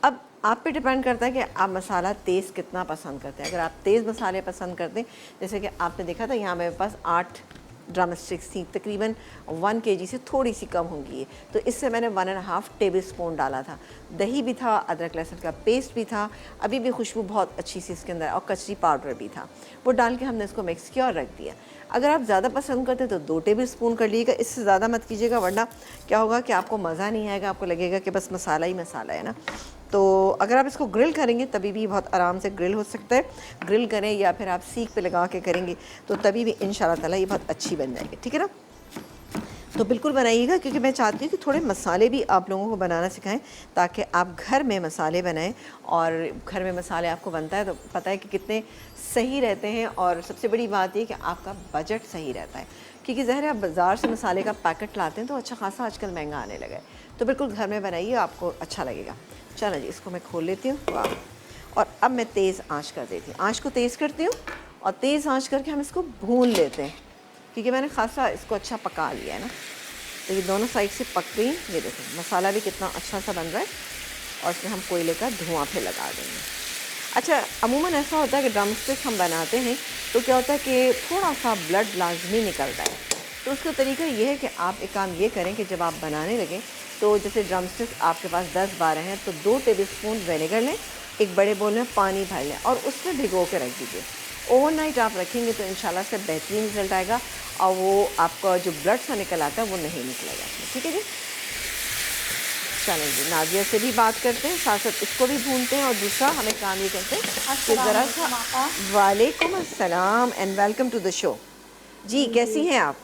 अब आप पे डिपेंड करता है कि आप मसाला तेज़ कितना पसंद करते हैं। अगर आप तेज़ मसाले पसंद करते हैं, जैसे कि आपने देखा था यहाँ मेरे पास 8 ड्रम स्टिक्स थी, तकरीबन 1 kg से थोड़ी सी कम होंगी ये। तो इससे मैंने 1.5 टेबल स्पून डाला था। दही भी था, अदरक लहसुन का पेस्ट भी था, अभी भी खुशबू बहुत अच्छी सी इसके अंदर, और कचरी पाउडर भी था। वो डाल के हमने इसको मिक्स किया और रख दिया। अगर आप ज़्यादा पसंद करते हैं तो 2 टेबल स्पून कर लीजिएगा, इससे ज़्यादा मत कीजिएगा, वरना क्या होगा कि आपको मज़ा नहीं आएगा, आपको लगेगा कि बस मसाला ही मसाला है ना। तो अगर आप इसको ग्रिल करेंगे तभी भी बहुत आराम से ग्रिल हो सकता है। ग्रिल करें या फिर आप सीख पे लगा के करेंगे तो तभी भी इंशाल्लाह ताला ये बहुत अच्छी बन जाएगी, ठीक है ना? तो बिल्कुल बनाइएगा, क्योंकि मैं चाहती हूँ कि थोड़े मसाले भी आप लोगों को बनाना सिखाएं ताकि आप घर में मसाले बनाएं। और घर में मसाले आपको बनता है तो पता है कि कितने सही रहते हैं। और सबसे बड़ी बात ये कि आपका बजट सही रहता है, क्योंकि ज़ाहिर है आप बाज़ार से मसाले का पैकेट लाते हैं तो अच्छा खासा आजकल महंगा आने लगा है। तो बिल्कुल घर में बनाइए, आपको अच्छा लगेगा। चलो जी, इसको मैं खोल लेती हूँ। वाह! और अब मैं तेज़ आंच कर देती हूँ, आंच को तेज़ करती हूँ और तेज़ आंच करके हम इसको भून लेते हैं, क्योंकि मैंने खासा इसको अच्छा पका लिया है ना। तो ये दोनों साइड से पक गई। ये देखें मसाला भी कितना अच्छा सा बन रहा है और इसमें हम कोयले का धुआं फिर लगा देंगे। अच्छा, अमूमन ऐसा होता है कि ड्रम स्टिक हम बनाते हैं तो क्या होता है कि थोड़ा सा ब्लड लाजमी निकलता है। तो उसका तरीका ये है कि आप एक काम ये करें कि जब आप बनाने लगें तो जैसे ड्रम स्टिक आपके पास 10-12 हैं तो 2 टेबल स्पून विनेगर लें, एक बड़े बोल में पानी भर लें और उसमें भिगो के रख दीजिए। ओवरनाइट आप रखेंगे तो इंशाल्लाह से बेहतरीन रिजल्ट आएगा और वो आपका जो ब्लड सा निकल आता है वो नहीं निकलेगा, ठीक है जी? चलें जी, नाजिया से भी बात करते हैं, साथ साथ इसको भी भूनते हैं और दूसरा हमें काम ये करते हैं कि ज़रा सा। वालेकुम अस्सलाम and welcome to the show. जी, कैसी हैं आप?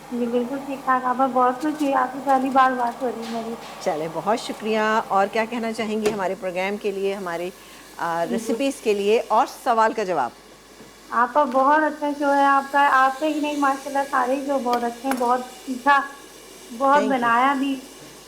जी बिल्कुल ठीक ठाक। आप बहुत खुश हुई, आपकी पहली बार बात हो रही है मेरी। चले, बहुत शुक्रिया। और क्या कहना चाहेंगी हमारे प्रोग्राम के लिए, हमारे रेसिपीज़ के लिए और सवाल का जवाब? आपका बहुत अच्छा शो है। आपका आपसे ही नहीं, माशाल्लाह सारे ही शो बहुत अच्छे हैं, बहुत सीखा, बहुत थैंक यू, बनाया भी।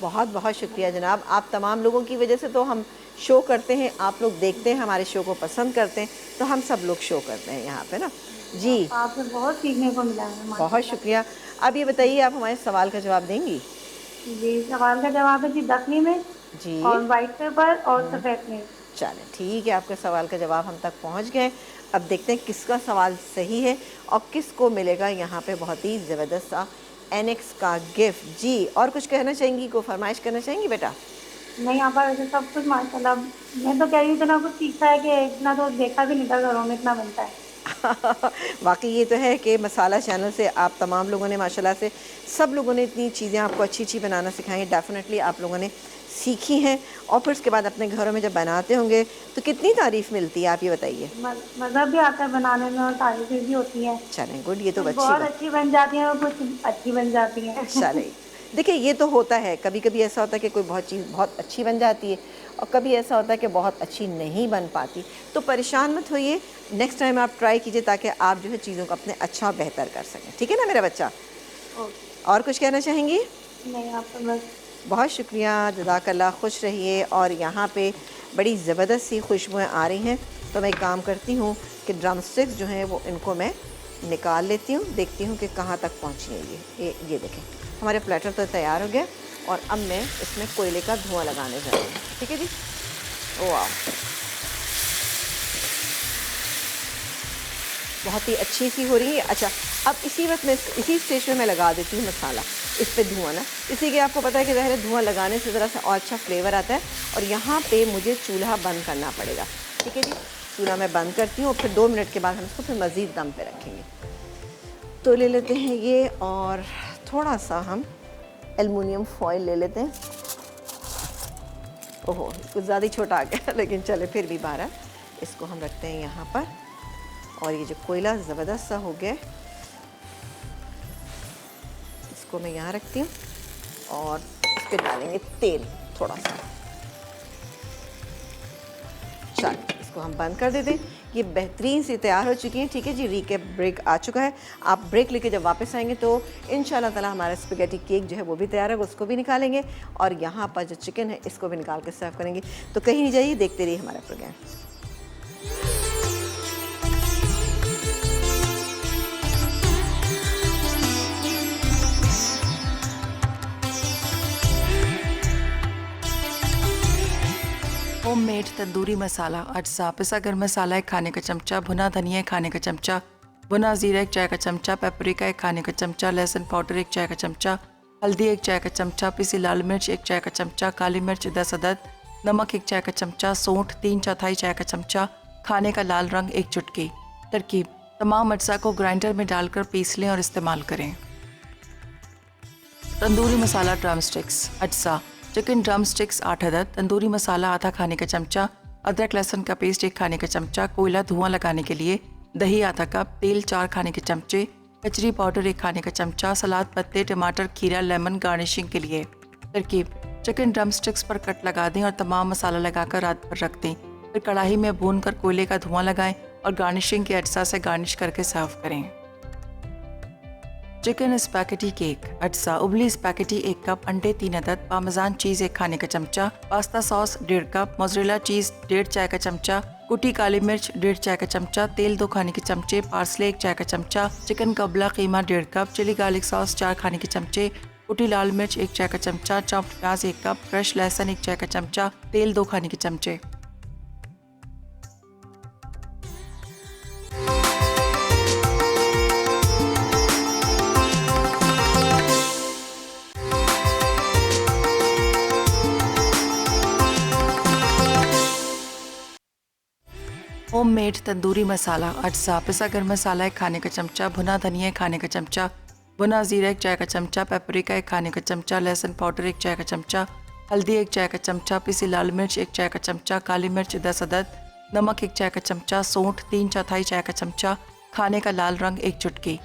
बहुत बहुत शुक्रिया जनाब। आप तमाम लोगों की वजह से तो हम शो करते हैं, आप लोग देखते हैं, हमारे शो को पसंद करते हैं, तो हम सब लोग शो करते हैं यहाँ पे ना। जी, आपसे बहुत सीखने को मिला है बहुत माशाल्लाह। शुक्रिया। अब ये बताइए, आप हमारे सवाल का जवाब देंगी? जी, सवाल का जवाब है जी दखनी में जी, और व्हाइट पेपर और सफेद में। चलें ठीक है, आपके सवाल का जवाब हम तक पहुँच गए। अब देखते हैं किसका सवाल सही है और किसको मिलेगा यहाँ पे बहुत ही ज़बरदस्त सा एनेक्स का गिफ्ट। जी, और कुछ कहना चाहेंगी, को फरमाइश करना चाहेंगी बेटा? नहीं, आप वैसे सब कुछ माशाल्लाह। मैं तो कह रही हूँ इतना कुछ सीखा है कि इतना तो देखा भी नहीं था घरों में इतना बनता है। वाकई ये तो है कि मसाला चैनल से आप तमाम लोगों ने माशाल्लाह से सब लोगों ने इतनी चीज़ें आपको अच्छी अच्छी बनाना सिखाई हैं। डेफिनेटली आप लोगों ने सीखी हैं और फिर उसके बाद अपने घरों में जब बनाते होंगे तो कितनी तारीफ़ मिलती है, आप ये बताइए। मज़ा भी आता है बनाने में और तारीफें भी होती हैं। चलें गुड, ये तो कुछ अच्छी बहुत बात। अच्छी बन जाती हैं और कुछ अच्छी बन जाती हैं। चले, देखिए ये तो होता है, कभी कभी ऐसा होता है कि कोई बहुत चीज़ बहुत अच्छी बन जाती है और कभी ऐसा होता है कि बहुत अच्छी नहीं बन पाती। तो परेशान मत होइए, नेक्स्ट टाइम आप ट्राई कीजिए ताकि आप जो है चीज़ों को अपने अच्छा और बेहतर कर सकें। ठीक है ना मेरा बच्चा? और कुछ कहना चाहेंगी? नहीं, आप तो बस। बहुत शुक्रिया, जज़ाकल्लाह, खुश रहिए। और यहाँ पे बड़ी ज़बरदस्त सी खुशबुएँ आ रही हैं, तो मैं एक काम करती हूँ कि ड्रम स्टिक्स जो हैं वो इनको मैं निकाल लेती हूँ, देखती हूँ कि कहाँ तक पहुँची है ये देखें हमारे प्लेटर तो तैयार हो गया और अब मैं इसमें कोयले का धुआं लगाने जा रही हूँ। ठीक है जी। ओ वाह, बहुत ही अच्छी सी हो रही है। अच्छा, अब इसी वक्त में इसी स्टेज पे मैं लगा देती हूँ मसाला, इस पे धुआं ना, इसी के आपको पता है कि ज़ाहिर धुआं लगाने से ज़रा सा और अच्छा फ्लेवर आता है। और यहाँ पे मुझे चूल्हा बंद करना पड़ेगा। ठीक है जी, चूल्हा मैं बंद करती हूँ और फिर 2 मिनट के बाद हम इसको फिर मज़ीद दम पे रखेंगे। तो ले लेते हैं ये और थोड़ा सा हम एलुमिनियम फॉइल ले लेते हैं। ओहो, कुछ ज़्यादा ही छोटा आ गया लेकिन चले फिर भी बारह। इसको हम रखते हैं यहाँ पर और ये जो कोयला ज़बरदस्त सा हो गया इसको मैं यहाँ रखती हूँ और इस पर डालेंगे तेल थोड़ा सा। चल इसको हम बंद कर देते हैं। ये बेहतरीन सी तैयार हो चुकी हैं। ठीक है जी, रीके ब्रेक आ चुका है। आप ब्रेक लेके जब वापस आएंगे तो इंशाल्लाह ताला हमारा स्पेगेटी केक जो है वो भी तैयार है, उसको भी निकालेंगे और यहाँ पर जो चिकन है इसको भी निकाल के सर्व करेंगे। तो कहीं नहीं जाइए, देखते रहिए हमारा प्रोग्राम। होममेड तंदूरी मसाला अज्जा, पिसा गर्म मसाला 1 खाने का चमचा, भुना धनिया 1 खाने का चमचा, भुना जीरा 1 चाय का चमचा, पेपरिका 1 खाने का चमचा, लहसुन पाउडर 1 चाय का चमचा, हल्दी 1 चाय का चमचा, पिसी लाल मिर्च 1 चाय का चमचा, काली मिर्च 10 अदद, नमक 1 चाय का चमचा, सौंठ 3/4 चाय का चमचा, खाने का लाल रंग 1 चुटकी। तरकीब: तमाम अज्जा को ग्राइंडर में डालकर पीस लें और इस्तेमाल करें। तंदूरी मसाला ड्रम स्टिक्स अज्जा: चिकन ड्रम स्टिक्स 8 अदद, तंदूरी मसाला आधा खाने का चमचा, अदरक लहसुन का पेस्ट 1 खाने का चमचा, कोयला धुआं लगाने के लिए, दही आधा कप, तेल 4 खाने के चमचे, कचरी पाउडर 1 खाने का चमचा, सलाद पत्ते, टमाटर, खीरा, लेमन गार्निशिंग के लिए। तरकीब: चिकन ड्रम स्टिक्स पर कट लगा दें और तमाम मसाला लगाकर रात भर रख दें। फिर कढ़ाई में भून कर कोयले का धुआं लगाएं और गार्निशिंग के अज्जा से गार्निश करके सर्व करें। चिकन स्पैगेटी केक अज्जा: उबली स्पैगेटी 1 कप, अंडे 3 अदद, पार्मेजान चीज़ 1 खाने का चमचा, pasta sauce 1.5 cup, mozzarella cheese 1.5 चाय का चमचा, कुटी काली मिर्च 1.5 चाय का चमचा, तेल 2 खाने के चमचे, पार्सले 1 चाय का चमचा, चिकन कबला कीमा 1.5 कप, चिली गार्लिक सॉस 4 खाने के चमचे, कुटी लाल मिर्च 1 चाय का चमचा, चॉप्ड प्याज 1 कप, क्रश लहसुन 1 चाय का चमचा, तेल 2 खाने के चमचे। होममेड तंदूरी मसाला अज्जा, पिसा गर्म मसाला 1 खाने का चमचा, भुना धनिया 1 खाने का चमचा, भुना जीरा 1 चाय का चमचा, पेपरिका 1 खाने का चमचा, लहसुन पाउडर 1 चाय का चमचा, हल्दी 1 चाय का चमचा, पिसी लाल मिर्च 1 चाय का चमचा, काली मिर्च 10 अदद, नमक 1 चाय का चमचा, सौंठ 3/4 चाय का चमचा, खाने का लाल रंग 1 चुटकी।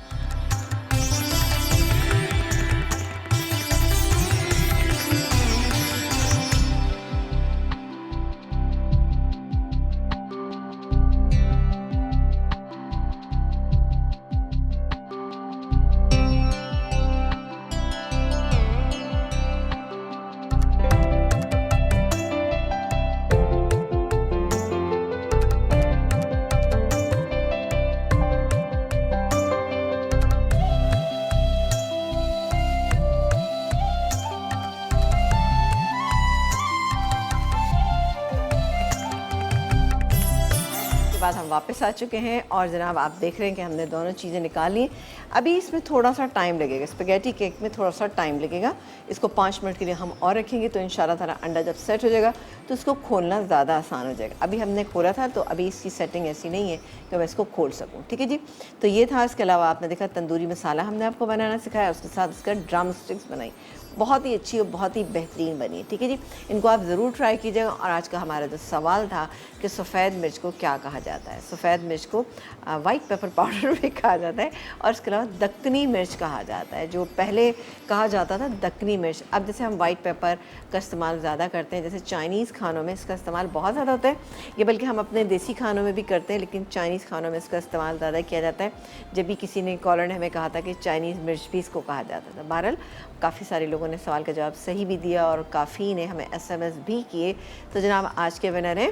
बाद हम वापस आ चुके हैं और जनाब आप देख रहे हैं कि हमने दोनों चीज़ें निकाल ली। अभी इसमें थोड़ा सा टाइम लगेगा, स्पेगेटी केक में थोड़ा सा टाइम लगेगा। इसको 5 मिनट के लिए हम और रखेंगे तो इंशाल्लाह ताला अंडा जब सेट हो जाएगा तो इसको खोलना ज़्यादा आसान हो जाएगा। अभी हमने खोला था तो अभी इसकी सेटिंग ऐसी नहीं है कि मैं इसको खोल सकूँ। ठीक है जी, तो ये था। इसके अलावा आपने देखा तंदूरी मसाला हमने आपको बनाना सिखाया, उसके साथ इसका ड्रम स्टिक्स बनाई, बहुत ही अच्छी और बहुत ही बेहतरीन बनी है। ठीक है जी, इनको आप ज़रूर ट्राई कीजिएगा। और आज का हमारा जो सवाल था कि सफ़ेद मिर्च को क्या कहा जाता है, सफ़ेद मिर्च को वाइट पेपर पाउडर भी कहा जाता है और इसके अलावा दक्कनी मिर्च कहा जाता है, जो पहले कहा जाता था दक्कनी मिर्च। अब जैसे हम वाइट पेपर का इस्तेमाल ज़्यादा करते हैं, जैसे चाइनीज़ खानों में इसका इस्तेमाल बहुत ज़्यादा होता है, ये बल्कि हम अपने देसी खानों में भी करते हैं, लेकिन चाइनीज़ खानों में इसका इस्तेमाल ज़्यादा किया जाता है। जब भी किसी ने कॉलर ने हमें कहा था कि चाइनीज़ मिर्च भी इसको कहा जाता था। बहरहाल काफ़ी सारे लोगों ने सवाल का जवाब सही भी दिया और काफ़ी ने हमें SMS भी किए। तो जनाब आज के विनर हैं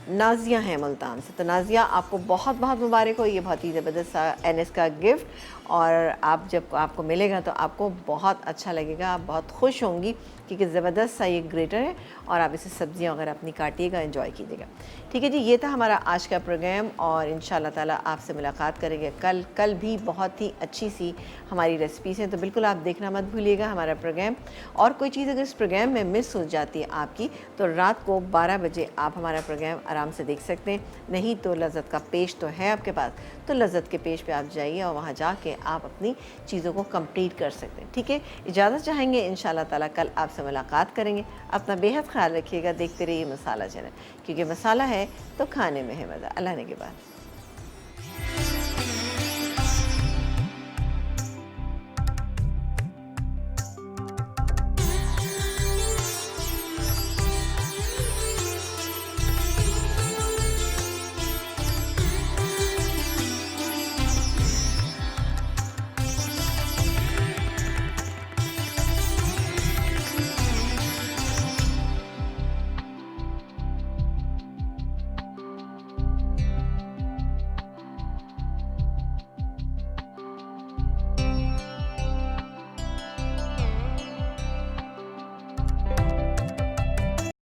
नाज़िया हैं मुल्तान से। तो नाज़िया आपको बहुत बहुत मुबारक हो, ये बहुत ही ज़बरदस्त NS का गिफ्ट, और आप जब आपको मिलेगा तो आपको बहुत अच्छा लगेगा, आप बहुत खुश होंगी क्योंकि ज़बरदस्त सा ये ग्रेटर है और आप इसे सब्जियां वगैरह अपनी काटिएगा, एंजॉय कीजिएगा। ठीक है जी, ये था हमारा आज का प्रोग्राम और इंशाल्लाह ताला आपसे मुलाकात करेंगे कल भी बहुत ही अच्छी सी हमारी रेसिपीज़ हैं, तो बिल्कुल आप देखना मत भूलिएगा हमारा प्रोग्राम। और कोई चीज़ अगर इस प्रोग्राम में मिस हो जाती है आपकी, तो रात को 12 बजे आप हमारा प्रोग्राम आराम से देख सकते हैं। नहीं तो लज़्ज़त का पेज तो है आपके पास, तो लज़्ज़त के पेज पे आप जाइए और वहाँ जाके आप अपनी चीज़ों को कंप्लीट कर सकते हैं। ठीक है, इजाज़त चाहेंगे, इंशाल्लाह ताला कल आपसे मुलाकात करेंगे। अपना बेहद ख्याल रखिएगा, देखते रहिए मसाला चैनल, क्योंकि मसाला है तो खाने में है मज़ा। अल्लाह ने के बाद।